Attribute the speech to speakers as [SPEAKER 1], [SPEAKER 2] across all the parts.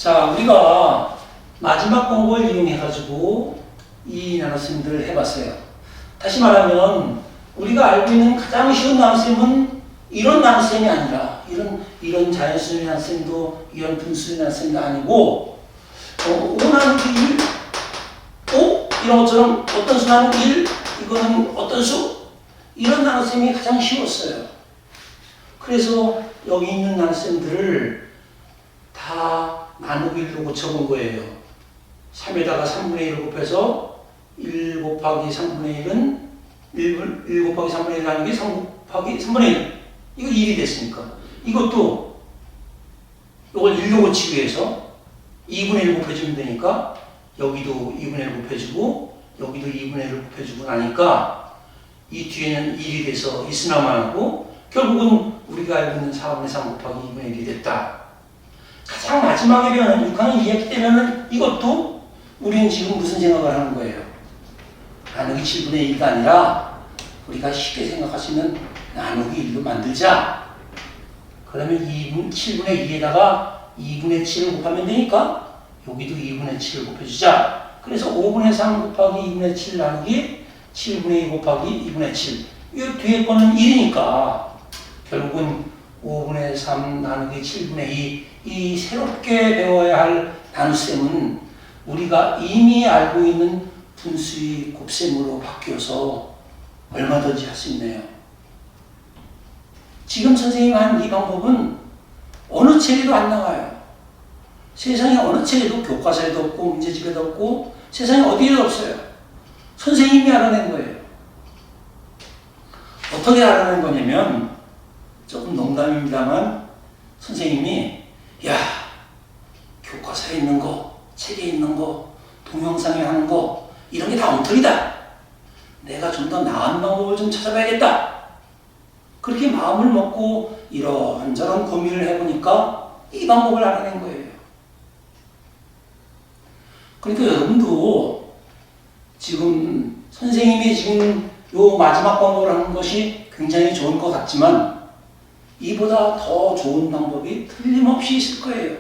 [SPEAKER 1] 자, 우리가 마지막 방법을 이용해가지고 이 나눗셈들을 해봤어요. 다시 말하면 우리가 알고 있는 가장 쉬운 나눗셈은 이런 나눗셈이 아니라 이런 자연수의 나눗셈도 이런 분수의 나눗셈도 아니고 5 나누기 1, 5 이런 것처럼 어떤 수 나누기 1 이거는 어떤 수 이런 나눗셈이 가장 쉬웠어요. 그래서 여기 있는 나눗셈들을 다 나누기 1로 고쳐본 거예요. 3에다가 3분의 1을 곱해서 1 곱하기 3분의 1은 1 곱하기 3분의 1 나누기 3 곱하기 3분의 1 이거 1이 됐으니까 이것도 이걸 1로 고치기 위해서 2분의 1 곱해주면 되니까 여기도 2분의 1 곱해주고 여기도 2분의 1을 곱해주고 나니까 이 뒤에는 1이 돼서 있으나만 하고 결국은 우리가 알고 있는 4분의 3 곱하기 2분의 1이 됐다. 가장 마지막에 배우는 6항을 이해했기 때문에 이것도 우리는 지금 무슨 생각을 하는 거예요? 나누기 7분의 1가 아니라 우리가 쉽게 생각할 수 있는 나누기 1로 만들자. 그러면 7분의 2에다가 2분의 7을 곱하면 되니까 여기도 2분의 7을 곱해주자. 그래서 5분의 3 곱하기 2분의 7 나누기 7분의 2 곱하기 2분의 7. 이 뒤에 거는 1이니까 결국은 5분의 3 나누기 7분의 2 이 새롭게 배워야 할 나눗셈은 우리가 이미 알고 있는 분수의 곱셈으로 바뀌어서 얼마든지 할 수 있네요. 지금 선생님이 한 이 방법은 어느 책에도 안 나와요. 세상에 어느 책에도 교과서에도 없고 문제집에도 없고 세상에 어디에도 없어요. 선생님이 알아낸 거예요. 어떻게 알아낸 거냐면 조금 농담입니다만 선생님이 야, 교과서에 있는 거, 책에 있는 거, 동영상에 하는 거 이런 게 다 엉터리다. 내가 좀 더 나은 방법을 좀 찾아봐야겠다. 그렇게 마음을 먹고 이런저런 고민을 해보니까 이 방법을 알아낸 거예요. 그러니까 여러분도 지금 선생님이 지금 요 마지막 방법을 하는 것이 굉장히 좋은 것 같지만 이보다 더 좋은 방법이 틀림없이 있을 거예요.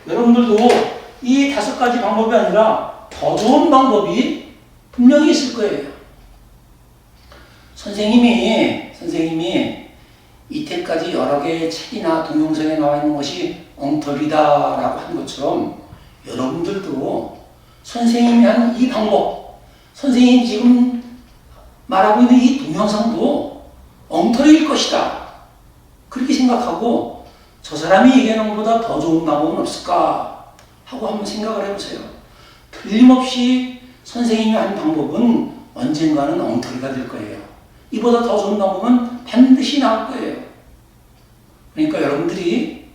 [SPEAKER 1] 여러분들도 이 5가지 방법이 아니라 더 좋은 방법이 분명히 있을 거예요. 선생님이 이때까지 여러 개의 책이나 동영상에 나와 있는 것이 엉터리다라고 한 것처럼 여러분들도 선생님이 한 이 방법, 선생님이 지금 말하고 있는 이 동영상도 엉터리일 것이다. 그렇게 생각하고 저 사람이 얘기하는 것보다 더 좋은 방법은 없을까 하고 한번 생각을 해보세요. 틀림없이 선생님이 한 방법은 언젠가는 엉터리가 될 거예요. 이보다 더 좋은 방법은 반드시 나올 거예요. 그러니까 여러분들이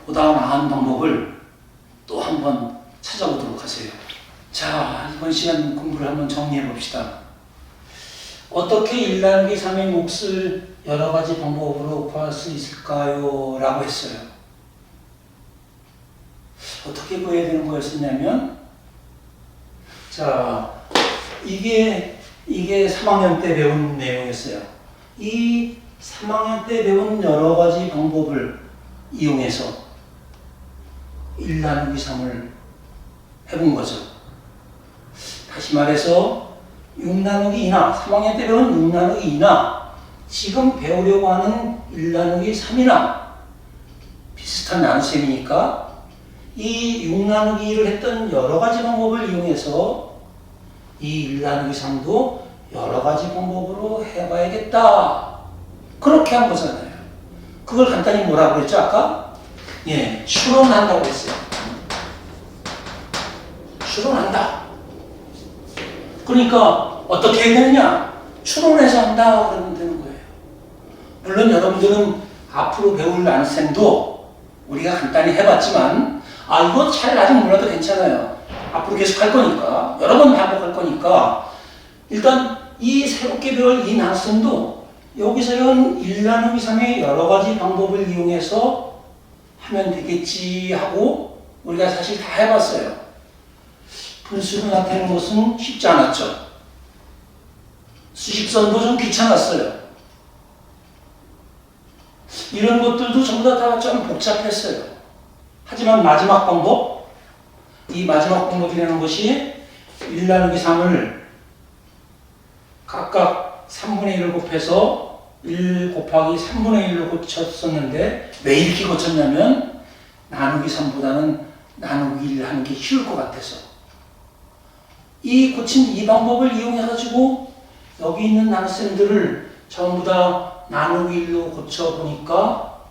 [SPEAKER 1] 보다 나은 방법을 또 한번 찾아보도록 하세요. 자, 이번 시간 공부를 한번 정리해 봅시다. 어떻게 1 나누기 3의 몫을 여러 가지 방법으로 구할 수 있을까요? 라고 했어요. 어떻게 구해야 되는 거였었냐면, 자, 이게 3학년 때 배운 내용이었어요. 이 3학년 때 배운 여러 가지 방법을 이용해서 1 나누기 3을 해본 거죠. 다시 말해서 6 나누기 2나 3학년 때 배운 6 나누기 2나 지금 배우려고 하는 1 나누기 3이나 비슷한 나눗셈이니까 이 6 나누기 2를 했던 여러 가지 방법을 이용해서 이 1 나누기 3도 여러 가지 방법으로 해봐야겠다. 그렇게 한 거잖아요. 그걸 간단히 뭐라고 그랬죠, 아까? 예, 추론한다고 했어요. 추론한다. 그러니까 어떻게 해야 되느냐? 추론해서 한다 그러면 되는 거예요. 물론 여러분들은 앞으로 배울 나눗셈도 우리가 간단히 해봤지만 이거 잘 아직 몰라도 괜찮아요. 앞으로 계속 할 거니까 여러 번 반복할 거니까 일단 이 새롭게 배울 이 나눗셈도 여기서 배운 1 나누기 3의 여러 가지 방법을 이용해서 하면 되겠지 하고 우리가 사실 다 해봤어요. 분수를 나타내는 것은 쉽지 않았죠. 수식선도 좀 귀찮았어요. 이런 것들도 전부 다 좀 복잡했어요. 하지만 마지막 방법, 이 마지막 방법이라는 것이 1 나누기 3을 각각 3분의 1을 곱해서 1 곱하기 3분의 1로 고쳤었는데 왜 이렇게 고쳤냐면 나누기 3보다는 나누기 1 하는 게 쉬울 것 같아서 이 고친 이 방법을 이용해가지고 여기 있는 나눗셈들을 전부 다 나누기 1로 고쳐보니까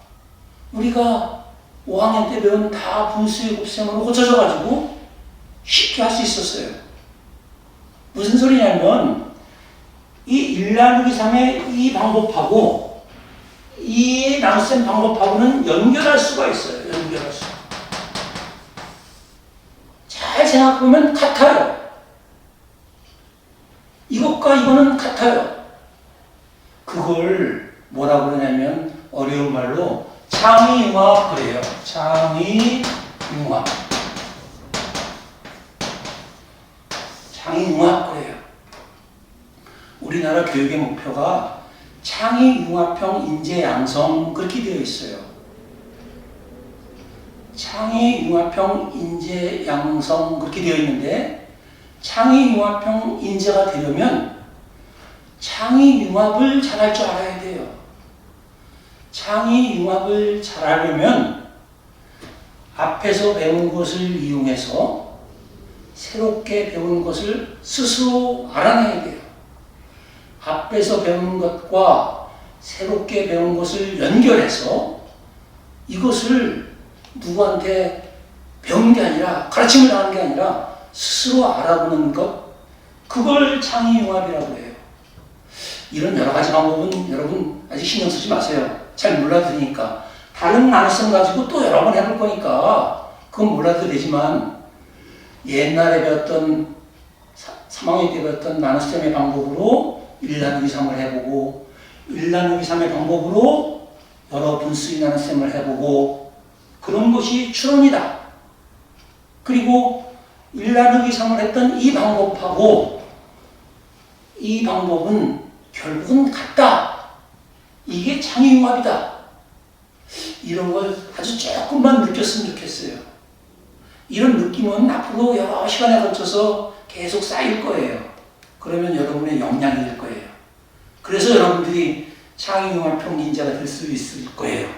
[SPEAKER 1] 우리가 5학년 때 배운 다 분수의 곱셈으로 고쳐져가지고 쉽게 할 수 있었어요. 무슨 소리냐면 이 1 나누기 3의 이 방법하고 이 나눗셈 방법하고는 연결할 수가 있어요. 연결할 수. 잘 생각해보면 같아요. 이것과 이거는 같아요. 그걸 뭐라고 그러냐면 어려운 말로 창의융합 그래요. 창의융합. 창의융합 그래요. 우리나라 교육의 목표가 창의융합형 인재양성 그렇게 되어 있어요. 창의융합형 인재양성 그렇게 되어 있는데 창의융합형 인재가 되려면 창의융합을 잘할 줄 알아야 돼요. 창의융합을 잘하려면 앞에서 배운 것을 이용해서 새롭게 배운 것을 스스로 알아내야 돼요. 앞에서 배운 것과 새롭게 배운 것을 연결해서 이것을 누구한테 배운 게 아니라 가르침을 당한 게 아니라 스스로 알아보는 것, 그걸 창의융합이라고 해요. 이런 여러 가지 방법은 여러분 아직 신경 쓰지 마세요. 잘 몰라도 되니까. 다른 나눗셈 가지고 또 여러 번 해볼 거니까 그건 몰라도 되지만 옛날에 배웠던 3학년 때 배웠던 나눗셈의 방법으로 1 나누기 3을 해보고 1 나누기 3의 방법으로 여러 분수의 나눗셈을 해보고 그런 것이 추론이다. 그리고 1 나누기 3을 했던 이 방법하고 이 방법은 결국은 같다. 이게 창의융합이다. 이런 걸 아주 조금만 느꼈으면 좋겠어요. 이런 느낌은 앞으로 여러 시간에 걸쳐서 계속 쌓일 거예요. 그러면 여러분의 역량이 될 거예요. 그래서 여러분들이 창의융합형 인재가 될 수 있을 거예요.